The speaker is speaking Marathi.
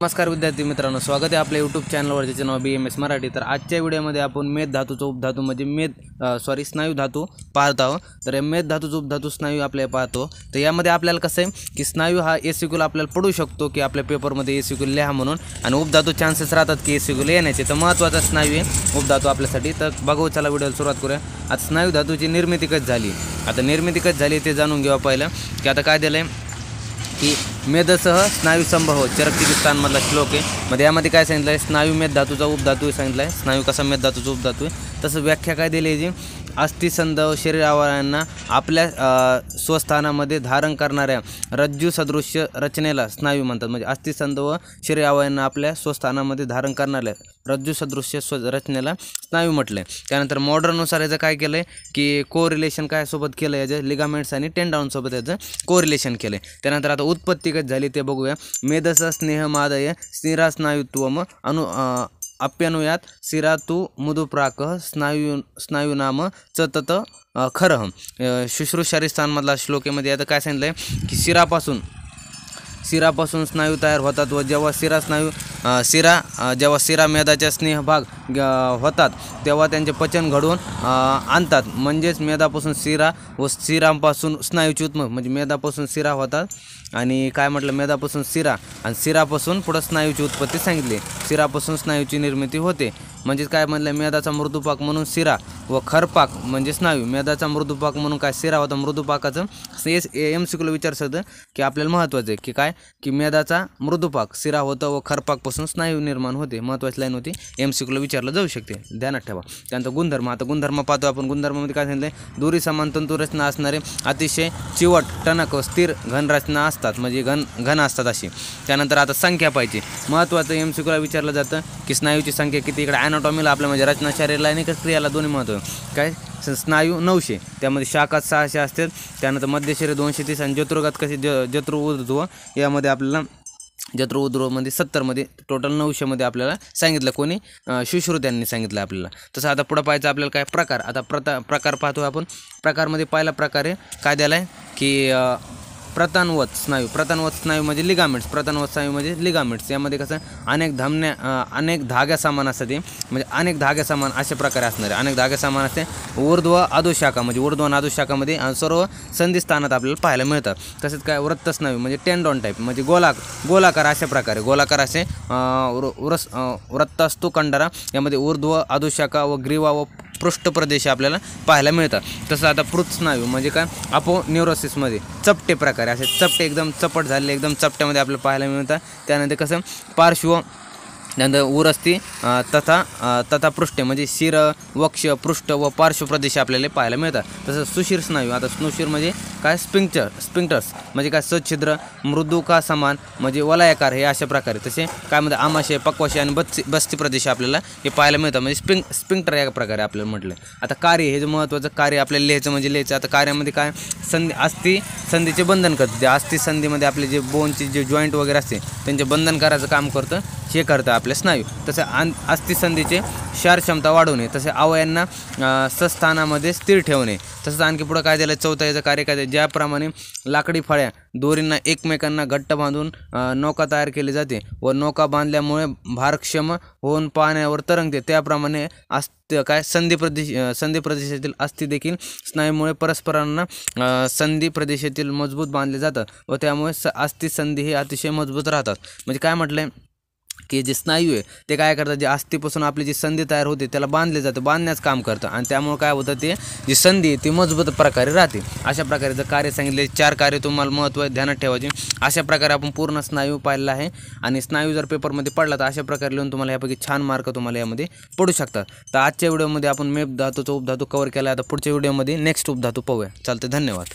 नमस्कार विद्यार्थी मित्रांनो, स्वागत आहे आपल्या यूट्यूब चॅनलवर ज्याचे नाव BMS मराठी। तर आजच्या व्हिडिओमध्ये आपण मेद धातूचा उपधातू म्हणजे स्नायू धातू पाहत आहोत। तर मेद धातूचा उपधातू स्नायू आपल्याला पाहतो। तर यामध्ये आपल्याला कसं आहे की स्नायू हा एसिक्यूल आपल्याला पडू शकतो की आपल्या पेपरमध्ये एसिक्यूल लिहा म्हणून, आणि उपधातू चान्सेस राहतात की एसिक्यूल येण्याचे। तर महत्त्वाचा स्नायू आहे उपधातू आपल्यासाठी। तर बघू, चला व्हिडिओला सुरुवात करूया। आता स्नायू धातूची निर्मिती कशी झाली, आता निर्मिती कशी झाली ते जाणून घेऊ पहिलं। की आता काय दिलं आहे की मेदसह स्नायू संभव चरकचिकित्सांमधला श्लोक आहे। मध्ये यामध्ये काय सांगितलं आहे, स्नायू मेद धातूचा उपधातू सांगितलं आहे। स्नायू कसा मेद धातूचा उपधातू आहे, तसं व्याख्या काय दिली आहे जी अस्थिसंध शरीर अवयवांना आपल्या स्वस्थानामध्ये धारण करणाऱ्या रज्जू सदृश्य रचनेला स्नायू म्हणतात। म्हणजे अस्थिसंध व शरीर अवयवांना आपल्या स्वस्थानामध्ये धारण करणाऱ्या रज्जू सदृश्य रचनेला स्नायू म्हटले। त्यानंतर मॉडर्ननुसार याचं काय केलं आहे की कोरिलेशन काय सोबत केलं, याचं लिगामेंट्स आणि टेंडाउनसोबत याचं कोरिलेशन केलं आहे। त्यानंतर आता उत्पत्ती कशी झाली ते बघूया। मेदस स्नेहमादय स्थिरा स्नायुत्वम अप्यनुयात सिरातु मुदुप्राक स्नायू नाम च तत खरह। शुश्रूषारिस्थानमधला श्लोकेमध्ये आता काय सांगितलं आहे की शिरापासून स्नायू तयार होतात व जेव्हा जेव्हा शिरा मेदाच्या स्नेहभाग होतात तेव्हा त्यांचे पचन घडवून आणतात। म्हणजेच मेदापासून शिरा व शिरापासून स्नायूची उत्पत्ती, म्हणजे मेदापासून शिरा होतात आणि काय म्हटलं, मेदापासून शिरा आणि शिरापासून पुढं स्नायूची उत्पत्ती सांगितली। शिरापासून स्नायूची निर्मिती होते, म्हणजे काय म्हटलं, मेदाचा मृदुपाक म्हणून शिरा व खरपाक म्हणजे स्नायू। मेदाचा मृदुपाक म्हणून काय शिरा होता, मृदुपाकाचं MCQला विचार शकतं की आपल्याला महत्त्वाचं आहे की काय की मेदाचा मृदुपाक शिरा होतं व खरपाकपासून स्नायू निर्माण होते। महत्त्वाची लाईन होती, MCQला विचारलं जाऊ शकते, ध्यानात ठेवा। त्यानंतर गुणधर्म, आता गुणधर्म पाहतो आपण। गुणधर्मामध्ये काय सांगितलं आहे, दोरी समान तंतुरचना असणारे अतिशय चिवट टणक व स्थिर घनरचना असतात, म्हणजे घन असतात अशी। त्यानंतर आता संख्या पाहिजे, महत्त्वाचं MCQला विचारलं जातं की स्नायूची संख्या किती। इकडे ॲनाटॉमीला आपल्या म्हणजे रचना शरीराला आणि क्रियाला दोन्ही महत्त्व काय, स्नायू 900, त्यामध्ये शाखात 600 असतात। त्यानंतर मध्य शरीर 230 आणि जत्रुगात कसे जत्रुऊर्ध्व यामध्ये आपल्याला जत्रुऊर्ध्वमध्ये 70मध्ये टोटल 900मध्ये आपल्याला सांगितलं, कोणी सुश्रुत्यांनी सांगितलं आपल्याला। तसं आता पुढं पाहायचं आपल्याला काय प्रकार। आता प्रकार पाहतो आपण। प्रकारमध्ये पहिला प्रकार आहे काय द्यायला आहे की प्रतानवत स्नायू। प्रतानवत स्नायू म्हणजे लिगामेंट्स, प्रतानवत स्नायू म्हणजे लिगामेंट्स। यामध्ये कसं अनेक धाग्या समान असतात, म्हणजे अनेक धाग्या समान अशा प्रकारे असणारे अनेक धाग्या समान असते। ऊर्ध्व अधोशाखा म्हणजे ऊर्ध्व आणि अधोशाखामध्ये सर्व संधिस्थानात आपल्याला पाहायला मिळतात। तसेच काय वृत्त स्नायू म्हणजे टेंडॉन टाईप, म्हणजे गोलाकार अशा प्रकारे गोलाकार असे वृत्तास्तू कंडारा, यामध्ये ऊर्ध्व अधोशाखा व ग्रीवा व पृष्ठप्रदेश आपल्याला पाहायला मिळतात। तसं आता पृथ स्नायू म्हणजे काय अपोन्युरोसिसमध्ये चपटे प्रकारे, असे चपटे एकदम चपट झालेले एकदम चपट्यामध्ये आपल्याला पाहायला मिळतात। त्यानंतर कसं पार्श्व, त्यानंतर उरस्ती तथा पृष्ठे म्हणजे शिर वक्ष पृष्ठ व पार्श्व प्रदेश आपल्याला पाहायला मिळतात। तसं सुशीर स्नायू, आता सुशीर म्हणजे काय स्पिंक्टर्स म्हणजे काय सच्छिद्र मृदुका समान म्हणजे वलयाकार, हे अशा प्रकारे। तसे काय म्हणजे आमाशय पक्वाशय आणि बस्ती प्रदेश आपल्याला हे पाहायला मिळतात, म्हणजे स्पिंक्टर या प्रकारे आपल्याला म्हटलं। आता कार्य, हे जे महत्त्वाचं कार्य आपल्याला लिहायचं। आता कार्यामध्ये काय अस्थि संधीचे बंधन करतं, अस्थि संधीमध्ये आपले जे बोनचे जे जॉईंट वगैरे असते त्यांचे बंधन करायचं काम करतं, हे करतं आपले स्नायू। तसं अस्थिसंधीचे क्षार क्षमता वाढवणे, तसे अवयांना स्वस्थानामध्ये स्थिर ठेवणे। तसंच आणखी पुढं काय दिलं, चौथा याचं कार्य काय, ज्याप्रमाणे लाकडी फळ्या दोरींना एकमेकांना घट्ट बांधून नौका तयार केली जाते व नौका बांधल्यामुळे भारक्षम होऊन पाण्यावर तरंगते, त्याप्रमाणे संधी प्रदेशातील अस्थि देखील स्नायूमुळे परस्परांना संधी प्रदेशातील मजबूत बांधले जातात व त्यामुळे अस्थिसंधी हे अतिशय मजबूत राहतात। म्हणजे काय म्हटलंय की जे स्नायू आहे ते काय करतात, जे अस्थिपासून आपली जी संधी तयार होते त्याला बांधले जातं, बांधण्याचं काम करतं, आणि त्यामुळे काय होतं, ते जी संधी आहे ती मजबूत प्रकारे राहते। अशा प्रकारे जर कार्य सांगितले, 4 कार्य तुम्हाला महत्त्व ध्यानात ठेवायचे। अशा प्रकारे आपण पूर्ण स्नायू पाहिलेला आहे, आणि स्नायू जर पेपरमध्ये पडला तर अशा प्रकारे लिहून तुम्हाला यापैकी छान मार्क तुम्हाला यामध्ये पडू शकतात। तर आजच्या व्हिडिओमध्ये आपण मेद धातूचा उपधातू कव्हर केला। आता पुढच्या व्हिडिओमध्ये नेक्स्ट उपधातू पाहूया। चालते, धन्यवाद।